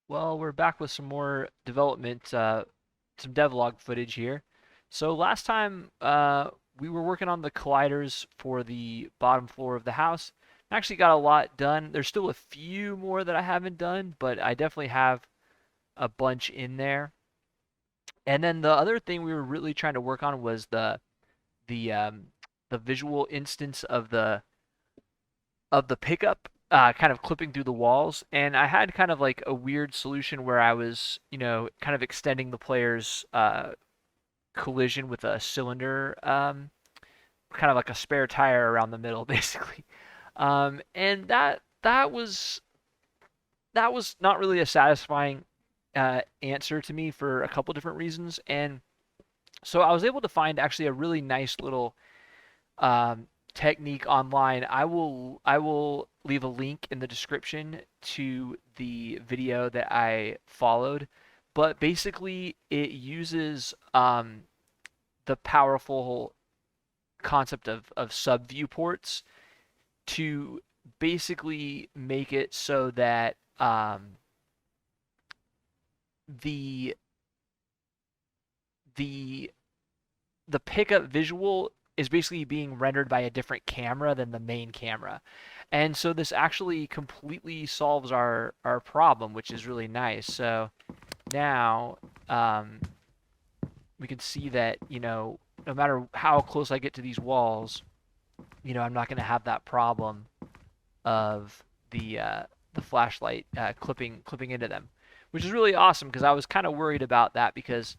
Well, we're back with some more development, some devlog footage here. So last time we were working on the colliders for the bottom floor of the house. Actually got a lot done. There's still a few more that I haven't done, but I definitely have a bunch in there. And then the other thing we were really trying to work on was the the visual instance of the pickup kind of clipping through the walls. And I had kind of like a weird solution where I was, kind of extending the player's collision with a cylinder, kind of like a spare tire around the middle, basically. And that was not really a satisfying answer to me for a couple different reasons. And so I was able to find actually a really nice little technique online. I will leave a link in the description to the video that I followed, but basically it uses the powerful concept of sub viewports to basically make it so that the the the pickup visual is basically being rendered by a different camera than the main camera. And so this actually completely solves our problem, which is really nice. So now we can see that, no matter how close I get to these walls, I'm not going to have that problem of the flashlight clipping into them, which is really awesome because I was kind of worried about that because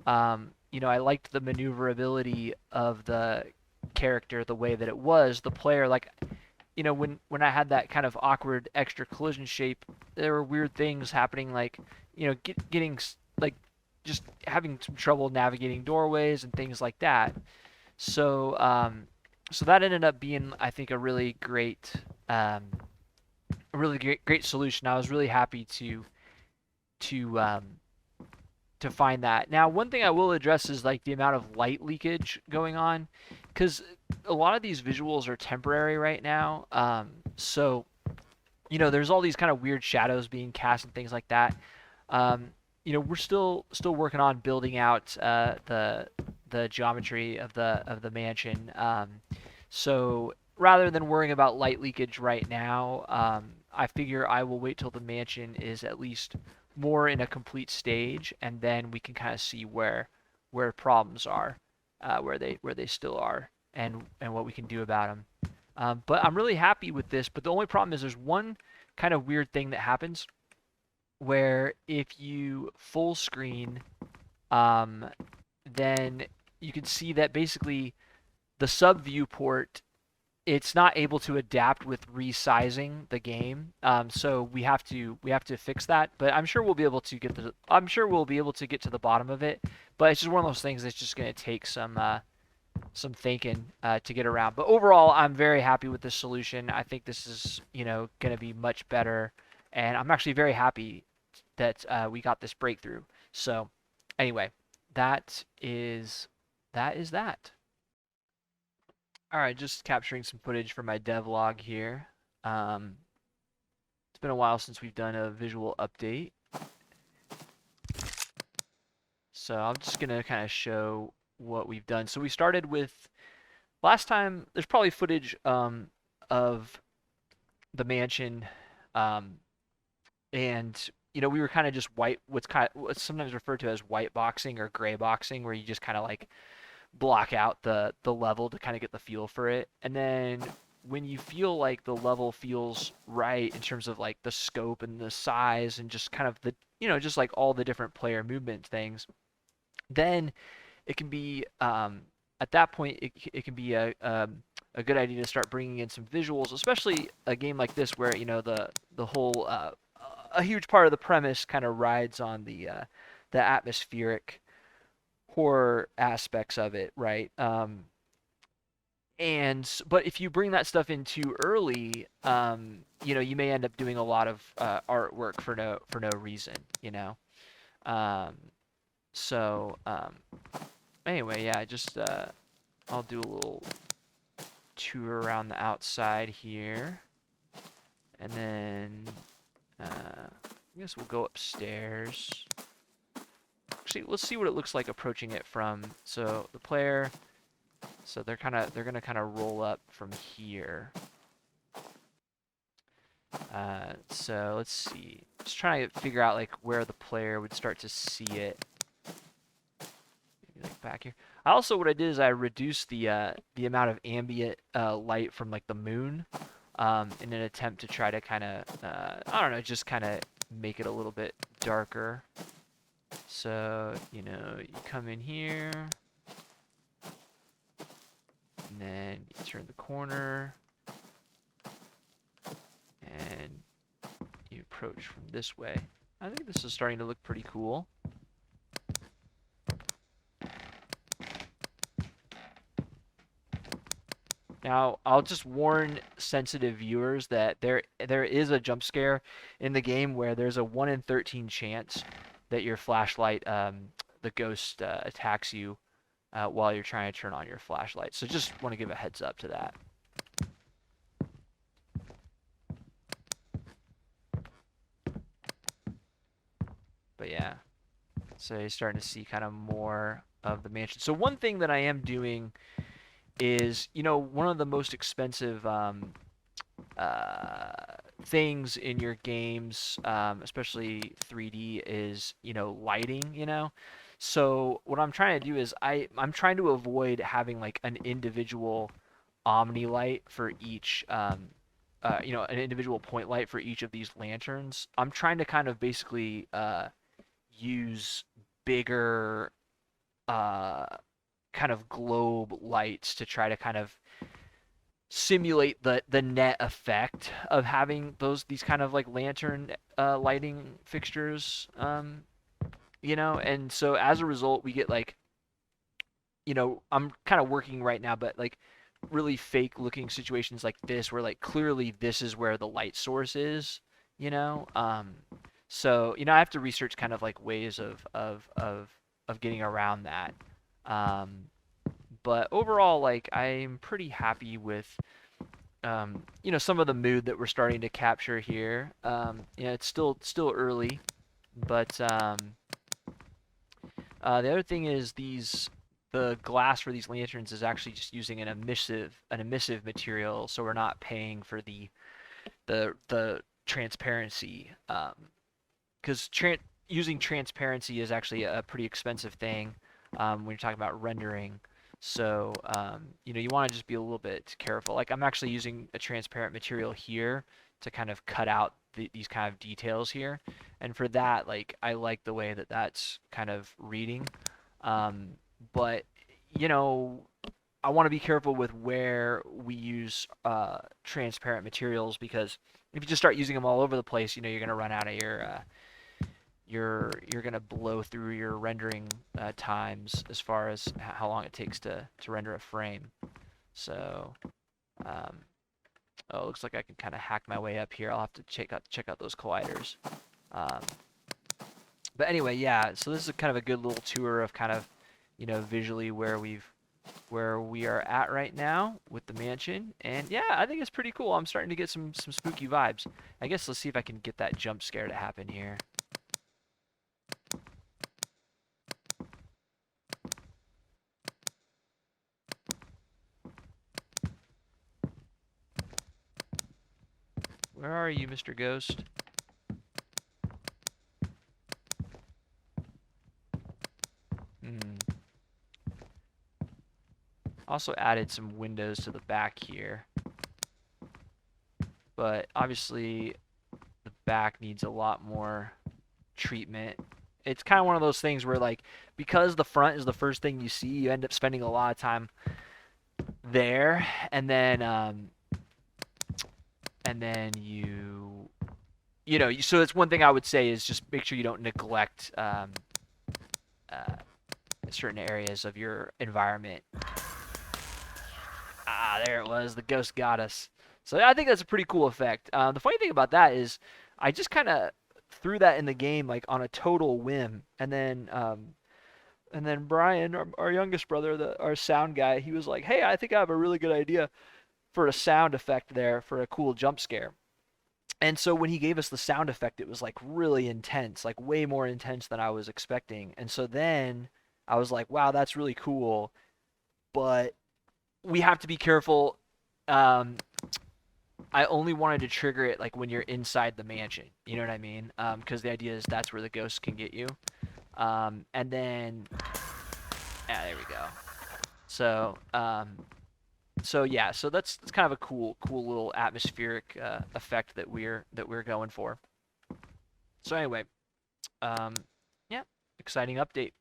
I liked the maneuverability of the character the way that it was. The player, like, when I had that kind of awkward extra collision shape, there were weird things happening, like, getting like just having some trouble navigating doorways and things like that. So, so that ended up being, I think, um, a really great solution. I was really happy to um, to find that. Now, one thing I will address is like the amount of light leakage going on, because a lot of these visuals are temporary right now. So there's all these kind of weird shadows being cast and things like that. Um, we're still working on building out the geometry of the mansion. So rather than worrying about light leakage right now, I figure I will wait till the mansion is at least more in a complete stage, and then we can kind of see where problems are, where they still are, and what we can do about them. But I'm really happy with this. But the only problem is there's one kind of weird thing that happens where if you full screen, um, then you can see that basically the sub viewport, it's not able to adapt with resizing the game. So we have to fix that. But I'm sure we'll be able to get to the bottom of it. But it's just one of those things that's just going to take some thinking to get around. But overall, I'm very happy with this solution. I think this is going to be much better, and I'm actually very happy that we got this breakthrough. So anyway, that is that. All right, just capturing some footage for my devlog here. Um, it's been a while since we've done a visual update, so I'm just gonna kind of show what we've done. So we started with last time. There's probably footage of the mansion, um, and we were kind of just what's sometimes referred to as white boxing or gray boxing, where you just kind of like block out the level to kind of get the feel for it. And then when you feel like the level feels right in terms of like the scope and the size and just kind of the just like all the different player movement things, then it can be at that point it can be a good idea to start bringing in some visuals, especially a game like this where the whole a huge part of the premise kind of rides on the atmospheric horror aspects of it, right? But if you bring that stuff in too early, you may end up doing a lot of artwork for no reason, you know. Um, so anyway, yeah, just I'll do a little tour around the outside here, and then uh, I guess we'll go upstairs. Actually, let's see what it looks like approaching it from. So the player, so they're gonna kind of roll up from here. So let's see. Just trying to figure out like where the player would start to see it. Maybe like back here. Also, what I did is I reduced the amount of ambient light from like the moon, in an attempt to try to kind of I don't know, just kind of make it a little bit darker. So you come in here, and then you turn the corner, and you approach from this way. I think this is starting to look pretty cool. Now, I'll just warn sensitive viewers that there is a jump scare in the game where there's a 1 in 13 chance that your flashlight, the ghost attacks you while you're trying to turn on your flashlight. So just want to give a heads up to that. But yeah, so you're starting to see kind of more of the mansion. So one thing that I am doing is, one of the most expensive things in your games, especially 3D, is lighting. So what I'm trying to do is I'm trying to avoid having like an individual omni light for each an individual point light for each of these lanterns. I'm trying to kind of basically use bigger uh, kind of globe lights to try to kind of simulate the net effect of having these kind of like lantern lighting fixtures, and so as a result we get like, I'm kind of working right now, but like really fake looking situations like this where like clearly this is where the light source is, you know. So I have to research kind of like ways of getting around that. Um, but overall, like I'm pretty happy with some of the mood that we're starting to capture here. It's still early, but the other thing is the glass for these lanterns is actually just using an emissive material, so we're not paying for the transparency, because using transparency is actually a pretty expensive thing when you're talking about rendering. So you want to just be a little bit careful. Like I'm actually using a transparent material here to kind of cut out these kind of details here, and for that, like I like the way that that's kind of reading. But you know, I want to be careful with where we use transparent materials, because if you just start using them all over the place, you're gonna run out of you're gonna blow through your rendering times as far as how long it takes to render a frame. So, it looks like I can kind of hack my way up here. I'll have to check out those colliders. Um, but anyway, yeah. So this is kind of a good little tour of kind of visually where we are at right now with the mansion. And yeah, I think it's pretty cool. I'm starting to get some spooky vibes. I guess let's see if I can get that jump scare to happen here. Where are you, Mr. Ghost? Also added some windows to the back here. But obviously the back needs a lot more treatment. It's kind of one of those things where, like, because the front is the first thing you see, you end up spending a lot of time there, and then so it's one thing I would say is just make sure you don't neglect certain areas of your environment. Ah, there it was. The ghost got us. So I think that's a pretty cool effect. The funny thing about that is I just kind of threw that in the game like on a total whim, and then Brian, our youngest brother, our sound guy, he was like, "Hey, I think I have a really good idea for a sound effect there for a cool jump scare." And so when he gave us the sound effect, it was like really intense, like way more intense than I was expecting. And so then I was like, wow, that's really cool. But we have to be careful. Um, I only wanted to trigger it like when you're inside the mansion. You know what I mean? Because the idea is that's where the ghosts can get you. And then, yeah, there we go. So, so yeah, so that's kind of a cool little atmospheric effect that we're going for. So anyway, um, yeah, exciting update.